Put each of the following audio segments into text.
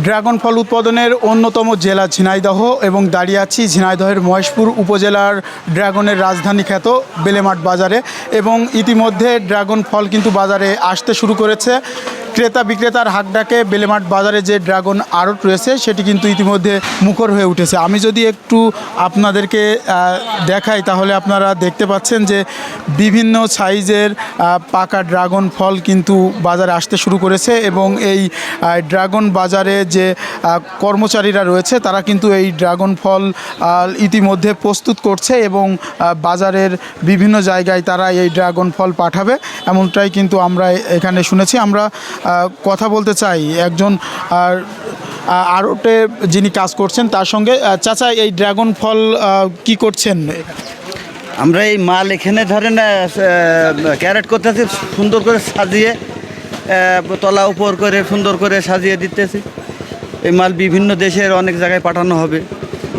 Dragon ফল উৎপাদনের অন্যতম জেলা ঝিনাইদহ এবং দাঁড়িয়ে আছি ঝিনাইদহের মহেশপুর উপজেলার ড্রাগনের রাজধানী খ্যাত বেলেমাঠ বাজারে এবং ইতিমধ্যে ড্রাগন ফল কিন্তু বাজারে আসতে শুরু করেছে। ক্রেতা বিক্রেতার হাকডাকে বেলেমাঠ বাজারে যে ড্রাগন আড়ত রয়েছে সেটি কিন্তু ইতিমধ্যে মুখর হয়ে উঠেছে। আমি যদি একটু আপনাদেরকে দেখাই তাহলে আপনারা দেখতে পাচ্ছেন যে বিভিন্ন সাইজের পাকা ড্রাগন ফল কিন্তু বাজারে আসতে শুরু করেছে এবং এই ড্রাগন বাজারে যে কর্মচারীরা রয়েছে তারা কিন্তু এই ড্রাগন ফল ইতিমধ্যে প্রস্তুত করছে এবং বাজারের বিভিন্ন জায়গায় তারা এই ড্রাগন ফল পাঠাবে, এমনটাই কিন্তু আমরা এখানে শুনেছি। আমরা কথা বলতে চাই একজন আড়তে যিনি কাজ করছেন তার সঙ্গে। চাচা, এই ড্রাগন ফল কি করছেন? আমরা এই মাল এখানে ধরেন ক্যারেট করতেছি, সুন্দর করে সাজিয়ে তলা উপর করে সুন্দর করে সাজিয়ে দিতেছি। এই মাল বিভিন্ন দেশের অনেক জায়গায় পাঠানো হবে,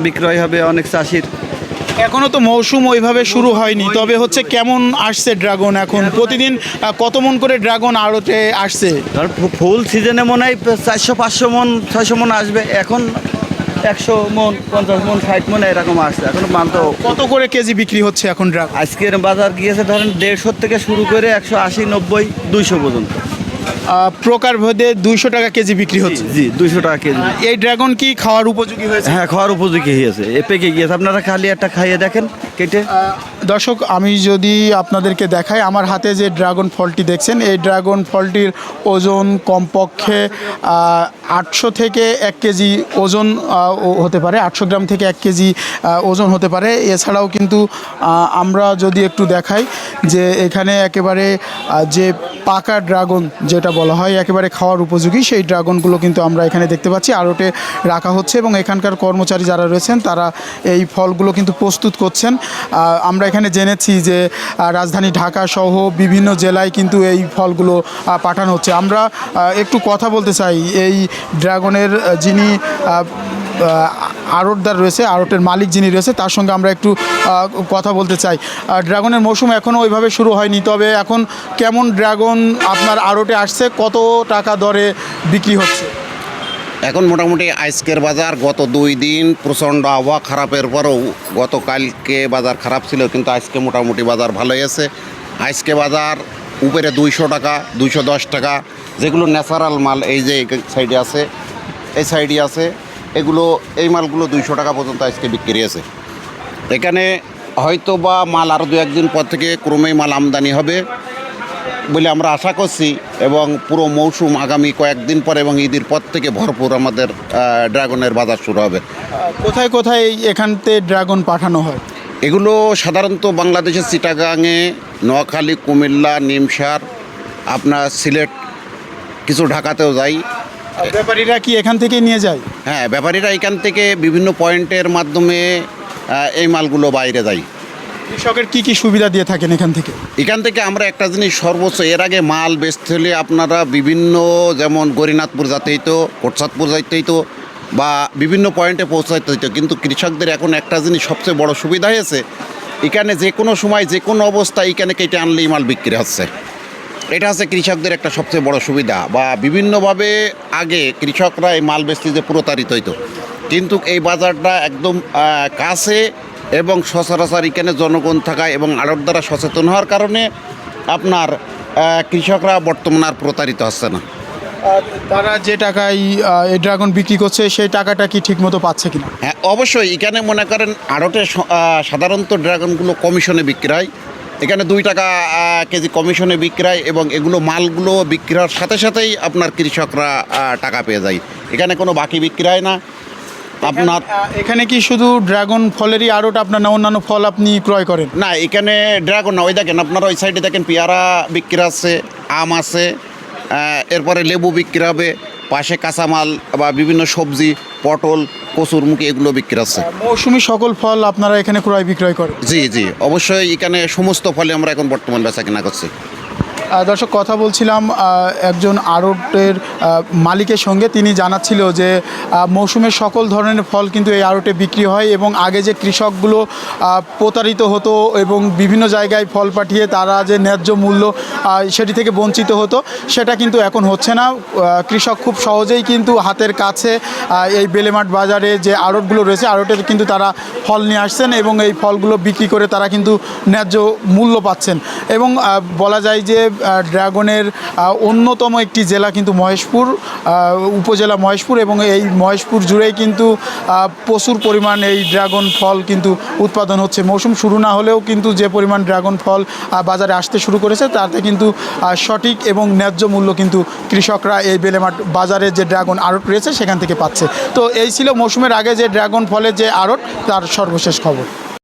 বিক্রয় হবে অনেক চাষির। এখনও তো মৌসুম ওইভাবে শুরু হয়নি, তবে হচ্ছে কেমন আসছে ড্রাগন? এখন প্রতিদিন কত মন করে ড্রাগন আড়তে আসছে? ধর ফুল সিজনে মনে হয় 400-500 মন 600 মন আসবে। এখন 100 মন 50 মন 60 মন এরকম আসছে। এখন মাল তো কত করে কেজি বিক্রি হচ্ছে এখন ড্রাগন? আজকের বাজার গিয়েছে ধরেন 150 থেকে শুরু করে 180, 90, 200 পর্যন্ত। প্রকার ভেদে 200 টাকা কেজি বিক্রি হচ্ছে। জি, 200 টাকা কেজি। এই ড্রাগন কি খাওয়ার উপযোগী হয়েছে? হ্যাঁ, খাওয়ার উপযোগী হয়েছে, পেকে গিয়েছে। আপনারা খালি একটা খাইয়ে দেখেন কেটে। দর্শক, আমি যদি আপনাদেরকে দেখাই, আমার হাতে যে ড্রাগন ফলটি দেখছেন, এই ড্রাগন ফলটির ওজন কমপক্ষে 800 থেকে 1 কেজি ওজন হতে পারে, 800 গ্রাম থেকে 1 কেজি ওজন হতে পারে। এছাড়াও কিন্তু আমরা যদি একটু দেখাই যে এখানে একেবারে যে পাকা ড্রাগন যেটা বলা হয় একেবারে খাওয়ার উপযোগী, সেই ড্রাগনগুলো কিন্তু আমরা এখানে দেখতে পাচ্ছি আড়তে রাখা হচ্ছে এবং এখানকার কর্মচারী যারা রয়েছেন তারা এই ফলগুলো কিন্তু প্রস্তুত করছেন। আমরা এখানে জেনেছি যে রাজধানী ঢাকা সহ বিভিন্ন জেলায় কিন্তু এই ফলগুলো পাঠানো হচ্ছে। আমরা একটু কথা বলতে চাই এই ড্রাগনের যিনি আড়তদার রয়েছে, আড়তের মালিক যিনি রয়েছে তার সঙ্গে আমরা একটু কথা বলতে চাই। ড্রাগনের মৌসুম এখনও ওইভাবে শুরু হয়নি, তবে এখন কেমন ড্রাগন আপনার আড়তে আসছে, কত টাকা দরে বিক্রি হচ্ছে? এখন মোটামুটি আজকের বাজার গত 2 দিন প্রচণ্ড আবহাওয়া খারাপের পরেও গতকালকে বাজার খারাপ ছিল, কিন্তু আজকে মোটামুটি বাজার ভালোই আছে। আজকে বাজার উপরে 200 টাকা, 210 টাকা, যেগুলো ন্যাচারাল মাল এই যে সাইডে আছে, এই সাইডে আছে, এগুলো এই মালগুলো 200 টাকা পর্যন্ত আজকে বিক্রি আছে। এখানে হয়তো বা মাল আরও 2-1 দিন পর থেকে ক্রমেই মাল আমদানি হবে বলে আমরা আশা করছি এবং পুরো মৌসুম আগামী কয়েকদিন পর এবং ঈদের পর থেকে ভরপুর আমাদের ড্রাগনের বাজার শুরু হবে। কোথায় কোথায় এখানতে ড্রাগন পাঠানো হয়? এগুলো সাধারণত বাংলাদেশের চিটাগাংয়ে, নোয়াখালী, কুমিল্লা, নিমসার, আপনার সিলেট, কিছু ঢাকাতেও যাই। ব্যাপারীরা কি এখান থেকে নিয়ে যায়? হ্যাঁ, ব্যাপারীরা এখান থেকে বিভিন্ন পয়েন্টের মাধ্যমে এই মালগুলো বাইরে যায়। কৃষকের কি কি সুবিধা দিয়ে থাকেন এখান থেকে? এখান থেকে আমরা একটা জিনিস সর্বোচ্চ, এর আগে মাল বেচতে হলে আপনারা বিভিন্ন যেমন গরিনাথপুর যাতে হইতো, কোটচাঁদপুর যাইতে হইতো বা বিভিন্ন পয়েন্টে পৌঁছাইতে হইতো, কিন্তু কৃষকদের এখন একটা জিনিস সবচেয়ে বড় সুবিধা হয়েছে, এখানে যে কোনো সময় যে কোনো অবস্থায় এখানে কেটে আনলেই মাল বিক্রি হচ্ছে। এটা হচ্ছে কৃষকদের একটা সবচেয়ে বড় সুবিধা। বা বিভিন্নভাবে আগে কৃষকরা এই মাল বেচতে যে প্রতারিত হইতো, কিন্তু এই বাজারটা একদম কাছে এবং সচরাচর এখানে জনগণ থাকায় এবং আড়তদাররা সচেতন হওয়ার কারণে আপনার কৃষকরা বর্তমানে আর প্রতারিত হচ্ছে না। তারা যে টাকায় এই ড্রাগন বিক্রি করছে সেই টাকাটা কি ঠিকমতো পাচ্ছে কিনা? হ্যাঁ, অবশ্যই। এখানে মনে করেন আড়তে সাধারণত ড্রাগনগুলো কমিশনে বিক্রি হয়, এখানে 2 টাকা কেজি কমিশনে বিক্রি হয় এবং এগুলো মালগুলো বিক্রি হওয়ার সাথে সাথেই আপনার কৃষকরা টাকা পেয়ে যায়। এখানে কোনো বাকি বিক্রি হয় না। আপনার এখানে কি শুধু ড্রাগন ফলেরই আড়ত আপনার, না অন্যান্য ফল আপনি ক্রয় করেন? না, এখানে ড্রাগন না, ওই দেখেন আপনারা ওই সাইডে দেখেন পেয়ারা বিক্রি আছে, আম আছে, এরপরে লেবু বিক্রি হবে, পাশে কাঁচামাল বা বিভিন্ন সবজি, পটল, কচুরমুখী এগুলো বিক্রি আছে। মৌসুমি সকল ফল আপনারা এখানে ক্রয় বিক্রয় করেন? জি জি, অবশ্যই। এখানে সমস্ত ফলে আমরা এখন বর্তমান বেচা কেনা করছি। দর্শক কথা বলছিলাম একজন আড়তের মালিকের সঙ্গে। তিনি জানাচ্ছিল যে মৌসুমের সকল ধরনের ফল কিন্তু এই আড়তে বিক্রি হয় এবং আগে যে কৃষকগুলো প্রতারিত হতো এবং বিভিন্ন জায়গায় ফল পাঠিয়ে তারা যে ন্যায্য মূল্য সেটি থেকে বঞ্চিত হতো, সেটা কিন্তু এখন হচ্ছে না। কৃষক খুব সহজেই কিন্তু হাতের কাছে এই বেলেমাঠ বাজারে যে আড়তগুলো রয়েছে আড়তের কিন্তু তারা ফল নিয়ে আসছেন এবং এই ফলগুলো বিক্রি করে তারা কিন্তু ন্যায্য মূল্য পাচ্ছেন। এবং বলা যায় যে ড্রাগনের অন্যতম একটি জেলা কিন্তু মহেশপুর, উপজেলা মহেশপুর, এবং এই মহেশপুর জুড়েই কিন্তু প্রচুর পরিমাণ এই ড্রাগন ফল কিন্তু উৎপাদন হচ্ছে। মৌসুম শুরু না হলেও কিন্তু যে পরিমাণ ড্রাগন ফল বাজারে আসতে শুরু করেছে তাতে কিন্তু সঠিক এবং ন্যায্য মূল্য কিন্তু কৃষকরা এই বেলেমাঠ বাজারে যে ড্রাগন আড়ত রয়েছে সেখান থেকে পাচ্ছে। তো এই ছিল মৌসুমের আগে যে ড্রাগন ফলের যে আড়ত তার সর্বশেষ খবর।